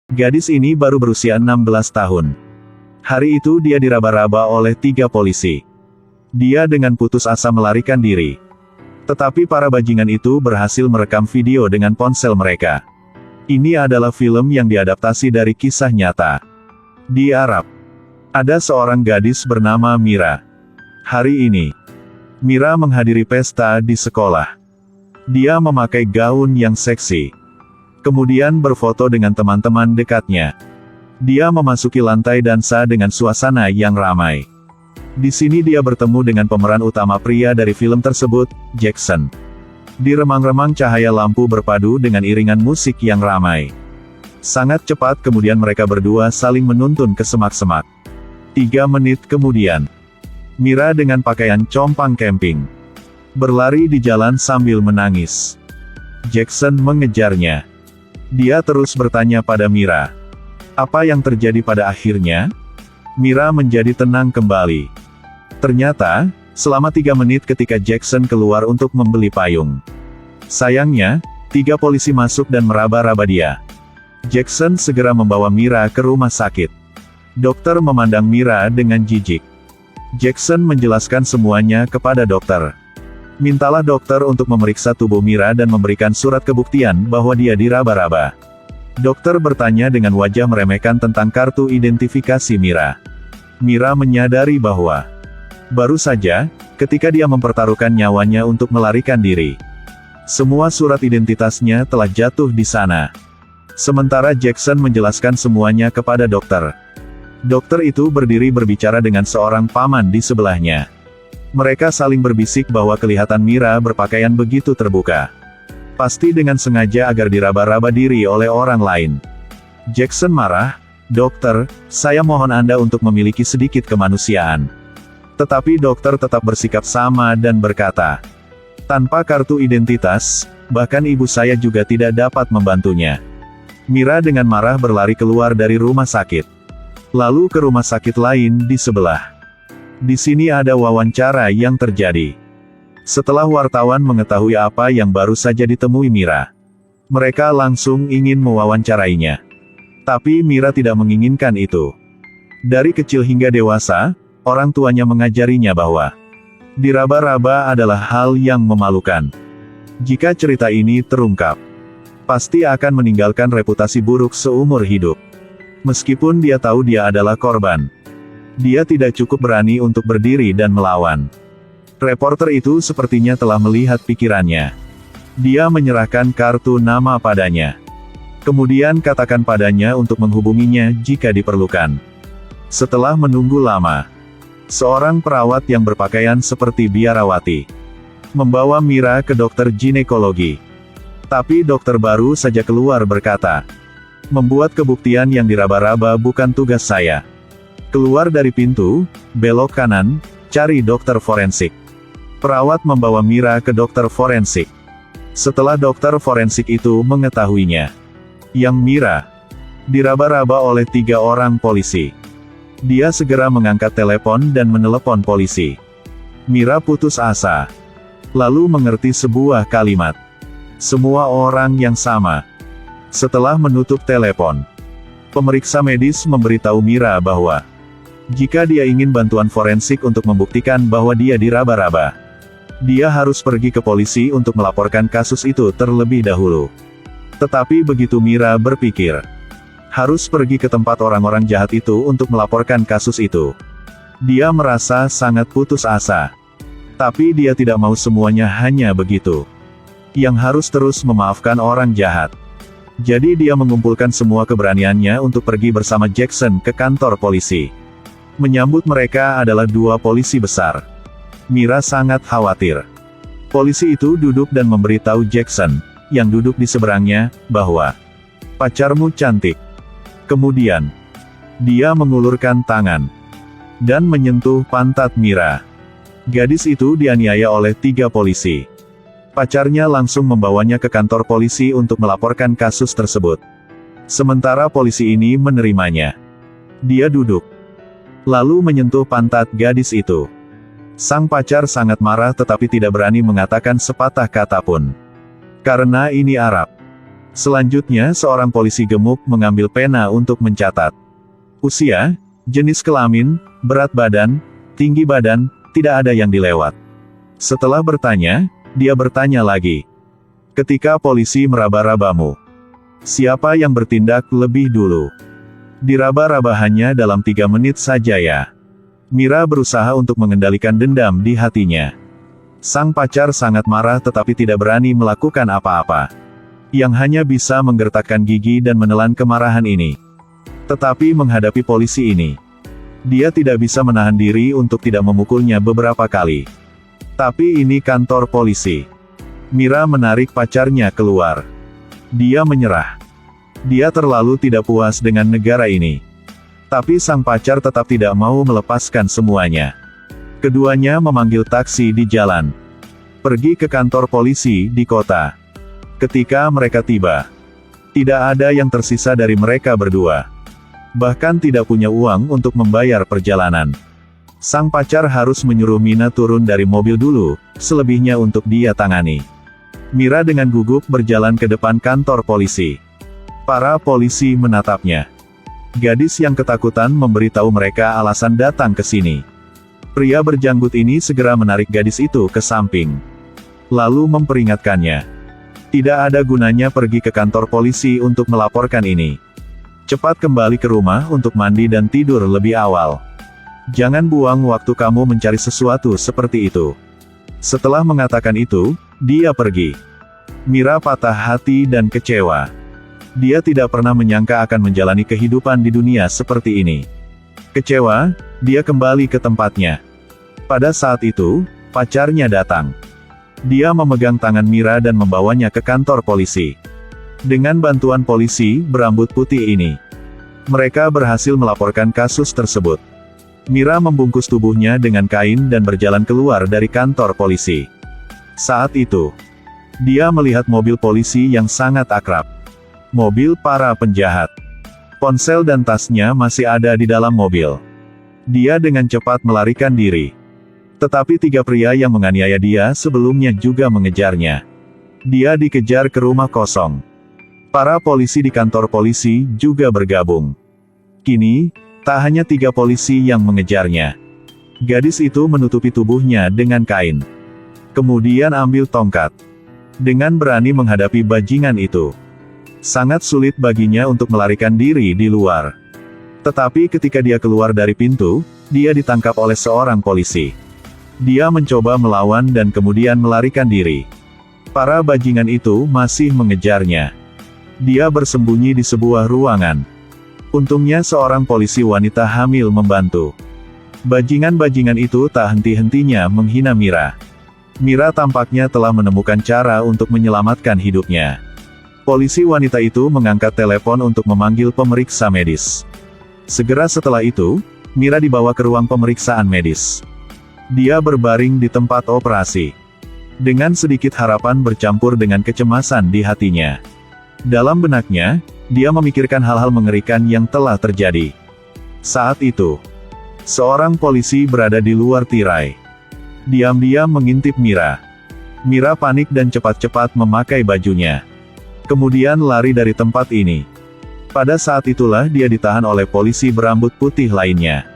Gadis ini baru berusia 16 tahun. Hari itu dia diraba-raba oleh 3 polisi. Dia dengan putus asa melarikan diri. Tetapi para bajingan itu berhasil merekam video dengan ponsel mereka. Ini adalah film yang diadaptasi dari kisah nyata. Di Arab, ada seorang gadis bernama Mira. Hari ini, Mira menghadiri pesta di sekolah. Dia memakai gaun yang seksi. Kemudian berfoto dengan teman-teman dekatnya. Dia memasuki lantai dansa dengan suasana yang ramai. Di sini dia bertemu dengan pemeran utama pria dari film tersebut, Jackson. Di remang-remang cahaya lampu berpadu dengan iringan musik yang ramai. Sangat cepat kemudian mereka berdua saling menuntun ke semak-semak. 3 menit kemudian, Mira dengan pakaian compang camping berlari di jalan sambil menangis. Jackson mengejarnya. Dia terus bertanya pada Mira, apa yang terjadi pada akhirnya? Mira menjadi tenang kembali. Ternyata, selama 3 menit ketika Jackson keluar untuk membeli payung. Sayangnya, 3 polisi masuk dan meraba-raba dia. Jackson segera membawa Mira ke rumah sakit. Dokter memandang Mira dengan jijik. Jackson menjelaskan semuanya kepada dokter. Mintalah dokter untuk memeriksa tubuh Mira dan memberikan surat kebuktian bahwa dia diraba-raba. Dokter bertanya dengan wajah meremehkan tentang kartu identifikasi Mira. Mira menyadari bahwa baru saja, ketika dia mempertaruhkan nyawanya untuk melarikan diri, semua surat identitasnya telah jatuh di sana. Sementara Jackson menjelaskan semuanya kepada dokter. Dokter itu berdiri berbicara dengan seorang paman di sebelahnya. Mereka saling berbisik bahwa kelihatan Mira berpakaian begitu terbuka. Pasti dengan sengaja agar diraba-raba diri oleh orang lain. Jackson marah, dokter, saya mohon Anda untuk memiliki sedikit kemanusiaan. Tetapi dokter tetap bersikap sama dan berkata, tanpa kartu identitas, bahkan ibu saya juga tidak dapat membantunya. Mira dengan marah berlari keluar dari rumah sakit. Lalu ke rumah sakit lain di sebelah. Di sini ada wawancara yang terjadi. Setelah wartawan mengetahui apa yang baru saja ditemui Mira, mereka langsung ingin mewawancarainya. Tapi Mira tidak menginginkan itu. Dari kecil hingga dewasa, orang tuanya mengajarinya bahwa diraba-raba adalah hal yang memalukan. Jika cerita ini terungkap, pasti akan meninggalkan reputasi buruk seumur hidup. Meskipun dia tahu dia adalah korban, dia tidak cukup berani untuk berdiri dan melawan. Reporter itu sepertinya telah melihat pikirannya. Dia menyerahkan kartu nama padanya. Kemudian katakan padanya untuk menghubunginya jika diperlukan. Setelah menunggu lama, seorang perawat yang berpakaian seperti biarawati membawa Mira ke dokter ginekologi. Tapi dokter baru saja keluar berkata, membuat kebuktian yang diraba-raba bukan tugas saya. Keluar dari pintu, belok kanan, cari dokter forensik. Perawat membawa Mira ke dokter forensik. Setelah dokter forensik itu mengetahuinya, yang Mira diraba-raba oleh 3 orang polisi. Dia segera mengangkat telepon dan menelepon polisi. Mira putus asa. Lalu mengerti sebuah kalimat. Semua orang yang sama. Setelah menutup telepon, pemeriksa medis memberitahu Mira bahwa jika dia ingin bantuan forensik untuk membuktikan bahwa dia diraba-raba, dia harus pergi ke polisi untuk melaporkan kasus itu terlebih dahulu. Tetapi begitu Mira berpikir, harus pergi ke tempat orang-orang jahat itu untuk melaporkan kasus itu, dia merasa sangat putus asa. Tapi dia tidak mau semuanya hanya begitu. Yang harus terus memaafkan orang jahat. Jadi dia mengumpulkan semua keberaniannya untuk pergi bersama Jackson ke kantor polisi. Menyambut mereka adalah 2 polisi besar. Mira sangat khawatir. Polisi itu duduk dan memberitahu Jackson, yang duduk di seberangnya, bahwa pacarmu cantik. Kemudian, dia mengulurkan tangan dan menyentuh pantat Mira. Gadis itu dianiaya oleh 3 polisi. Pacarnya langsung membawanya ke kantor polisi untuk melaporkan kasus tersebut. Sementara polisi ini menerimanya. Dia duduk, lalu menyentuh pantat gadis itu. Sang pacar sangat marah tetapi tidak berani mengatakan sepatah kata pun. Karena ini Arab. Selanjutnya seorang polisi gemuk mengambil pena untuk mencatat usia, jenis kelamin, berat badan, tinggi badan, tidak ada yang dilewat. Setelah bertanya, dia bertanya lagi. Ketika polisi meraba-rabamu, siapa yang bertindak lebih dulu? Diraba-raba hanya dalam 3 menit saja ya. Mira berusaha untuk mengendalikan dendam di hatinya. Sang pacar sangat marah tetapi tidak berani melakukan apa-apa. Yang hanya bisa menggertakkan gigi dan menelan kemarahan ini. Tetapi menghadapi polisi ini, dia tidak bisa menahan diri untuk tidak memukulnya beberapa kali. Tapi ini kantor polisi. Mira menarik pacarnya keluar. Dia menyerah. Dia terlalu tidak puas dengan negara ini. Tapi sang pacar tetap tidak mau melepaskan semuanya. Keduanya memanggil taksi di jalan. Pergi ke kantor polisi di kota. Ketika mereka tiba, tidak ada yang tersisa dari mereka berdua. Bahkan tidak punya uang untuk membayar perjalanan. Sang pacar harus menyuruh Mina turun dari mobil dulu, selebihnya untuk dia tangani. Mira dengan gugup berjalan ke depan kantor polisi. Para polisi menatapnya. Gadis yang ketakutan memberitahu mereka alasan datang ke sini. Pria berjanggut ini segera menarik gadis itu ke samping. Lalu memperingatkannya. Tidak ada gunanya pergi ke kantor polisi untuk melaporkan ini. Cepat kembali ke rumah untuk mandi dan tidur lebih awal. Jangan buang waktu kamu mencari sesuatu seperti itu. Setelah mengatakan itu, dia pergi. Mira patah hati dan kecewa. Dia tidak pernah menyangka akan menjalani kehidupan di dunia seperti ini. Kecewa, dia kembali ke tempatnya. Pada saat itu, pacarnya datang. Dia memegang tangan Mira dan membawanya ke kantor polisi. Dengan bantuan polisi berambut putih ini, mereka berhasil melaporkan kasus tersebut. Mira membungkus tubuhnya dengan kain dan berjalan keluar dari kantor polisi. Saat itu, dia melihat mobil polisi yang sangat akrab. Mobil para penjahat. Ponsel dan tasnya masih ada di dalam mobil. Dia dengan cepat melarikan diri. Tetapi 3 pria yang menganiaya dia sebelumnya juga mengejarnya. Dia dikejar ke rumah kosong. Para polisi di kantor polisi juga bergabung. Kini, tak hanya 3 polisi yang mengejarnya. Gadis itu menutupi tubuhnya dengan kain. Kemudian ambil tongkat. Dengan berani menghadapi bajingan itu. Sangat sulit baginya untuk melarikan diri di luar. Tetapi ketika dia keluar dari pintu, dia ditangkap oleh seorang polisi. Dia mencoba melawan dan kemudian melarikan diri. Para bajingan itu masih mengejarnya. Dia bersembunyi di sebuah ruangan. Untungnya seorang polisi wanita hamil membantu. Bajingan-bajingan itu tak henti-hentinya menghina Mira. Mira tampaknya telah menemukan cara untuk menyelamatkan hidupnya. Polisi wanita itu mengangkat telepon untuk memanggil pemeriksa medis. Segera setelah itu, Mira dibawa ke ruang pemeriksaan medis. Dia berbaring di tempat operasi. Dengan sedikit harapan bercampur dengan kecemasan di hatinya. Dalam benaknya, dia memikirkan hal-hal mengerikan yang telah terjadi. Saat itu, seorang polisi berada di luar tirai. Diam-diam mengintip Mira. Mira panik dan cepat-cepat memakai bajunya. Kemudian lari dari tempat ini. Pada saat itulah dia ditahan oleh polisi berambut putih lainnya.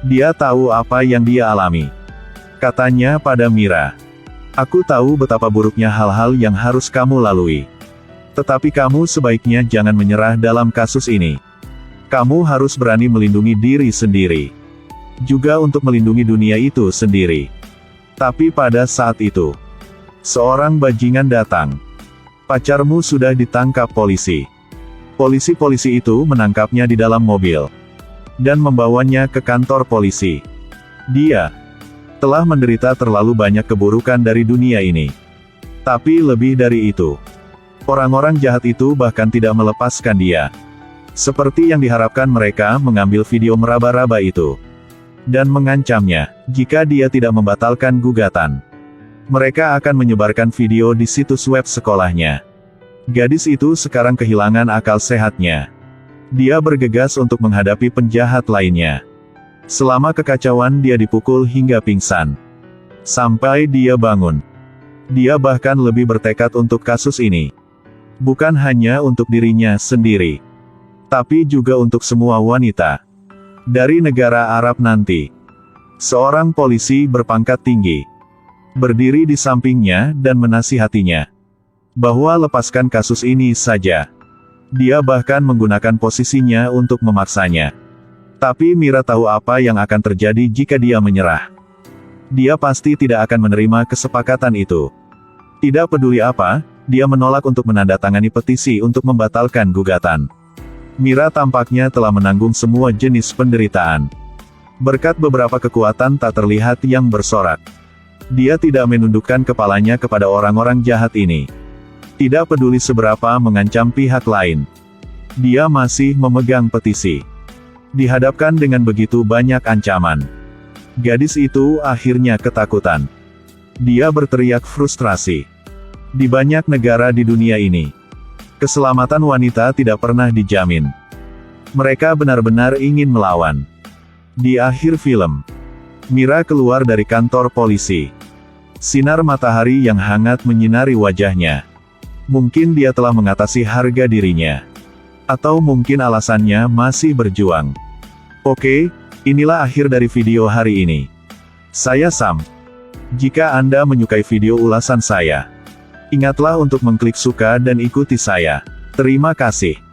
Dia tahu apa yang dia alami. Katanya pada Mira. Aku tahu betapa buruknya hal-hal yang harus kamu lalui. Tetapi kamu sebaiknya jangan menyerah dalam kasus ini. Kamu harus berani melindungi diri sendiri. Juga untuk melindungi dunia itu sendiri. Tapi pada saat itu, seorang bajingan datang. Pacarmu sudah ditangkap polisi. Polisi-polisi itu menangkapnya di dalam mobil. Dan membawanya ke kantor polisi. Dia telah menderita terlalu banyak keburukan dari dunia ini. Tapi lebih dari itu, orang-orang jahat itu bahkan tidak melepaskan dia. Seperti yang diharapkan mereka mengambil video meraba-raba itu. Dan mengancamnya, jika dia tidak membatalkan gugatan. Mereka akan menyebarkan video di situs web sekolahnya. Gadis itu sekarang kehilangan akal sehatnya. Dia bergegas untuk menghadapi penjahat lainnya. Selama kekacauan dia dipukul hingga pingsan. Sampai dia bangun. Dia bahkan lebih bertekad untuk kasus ini. Bukan hanya untuk dirinya sendiri, tapi juga untuk semua wanita dari negara Arab nanti. Seorang polisi berpangkat tinggi berdiri di sampingnya dan menasihatinya bahwa lepaskan kasus ini saja. Dia bahkan menggunakan posisinya untuk memaksanya. Tapi Mira tahu apa yang akan terjadi jika dia menyerah. Dia pasti tidak akan menerima kesepakatan itu. Tidak peduli apa, dia menolak untuk menandatangani petisi untuk membatalkan gugatan. Mira tampaknya telah menanggung semua jenis penderitaan. Berkat beberapa kekuatan tak terlihat yang bersorak, dia tidak menundukkan kepalanya kepada orang-orang jahat ini. Tidak peduli seberapa mengancam pihak lain, dia masih memegang petisi. Dihadapkan dengan begitu banyak ancaman, gadis itu akhirnya ketakutan. Dia berteriak frustrasi. Di banyak negara di dunia ini, keselamatan wanita tidak pernah dijamin. Mereka benar-benar ingin melawan. Di akhir film, Mira keluar dari kantor polisi. Sinar matahari yang hangat menyinari wajahnya. Mungkin dia telah mengatasi harga dirinya. Atau mungkin alasannya masih berjuang. Oke, inilah akhir dari video hari ini. Saya Sam. Jika Anda menyukai video ulasan saya, ingatlah untuk mengklik suka dan ikuti saya. Terima kasih.